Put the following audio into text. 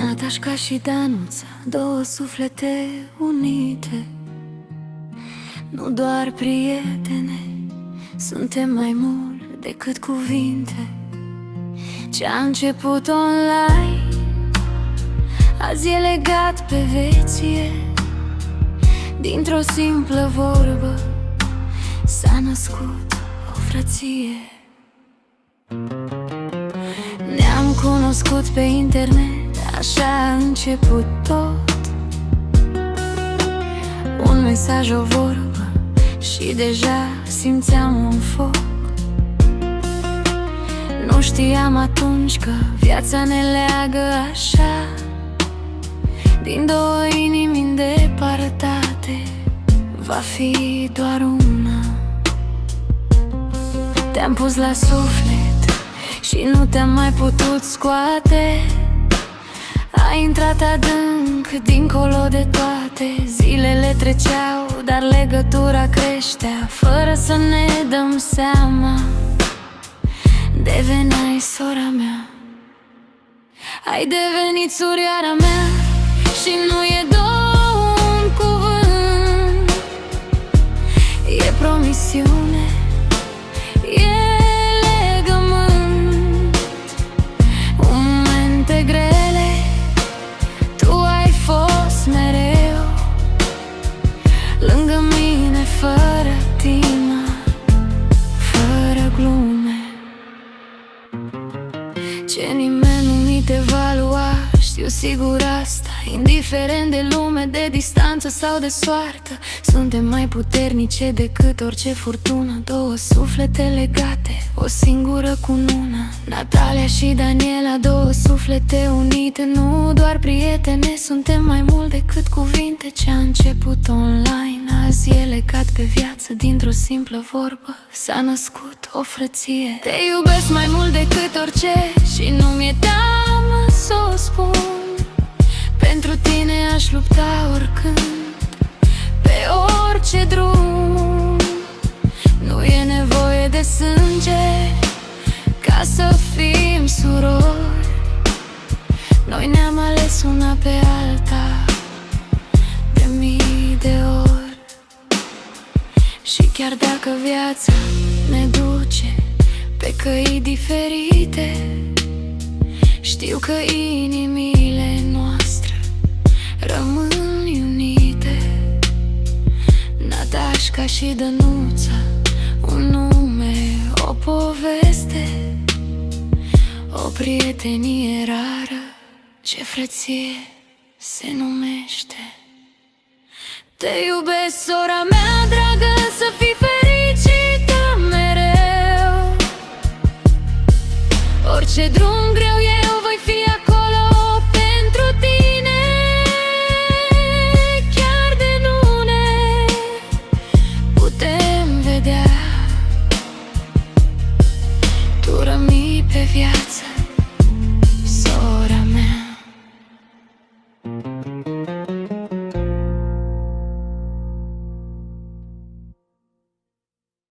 Natașca și Danuța, două suflete unite, nu doar prietene, suntem mai mult decât cuvinte. Ce-a început online, azi e legat pe vecie. Dintr-o simplă vorbă s-a născut o frăție. Ne-am cunoscut pe internet, așa a început tot. Un mesaj, o vorbă și deja simțeam un foc. Nu știam atunci că viața ne leagă așa, din două inimi îndepărtate va fi doar una. Te-am pus la suflet și nu te-am mai putut scoate. Ai intrat adânc, dincolo de toate. Zilele treceau, dar legătura creștea. Fără să ne dăm seama, deveneai sora mea. Ai devenit surioara mea și nu e două un cuvânt. E promisiune, e legământ. Momente grele, tu ai fost mereu lângă mine, fără timă, fără glume. Ce nimeni nu ni te va lua, știu sigur asta. Indiferent de lume, de distanță sau de soartă, suntem mai puternice decât orice furtună. Două suflete legate, o singură cunună. Natalia și Daniela, două suflete unite, nu doar prietene, suntem mai mult decât cuvinte. Ce-a început online, azi e legat pe viață. Dintr-o simplă vorbă s-a născut o frăție. Te iubesc mai mult decât orice și nu mi-e teamă să o spun. Pentru tine aș lupta oricând, pe orice drum. Nu e nevoie de sânge ca să fim surori. Noi ne-am ales una pe alta de mii de ori. Și chiar dacă viața ne duce pe căi diferite, știu că inimile noastre rămân unite. Natașca și Dănuța, un nume, o poveste, o prietenie rară, ce frăție se numește. Te iubesc, sora mea dragă, să fii fericită mereu. Orice drum greu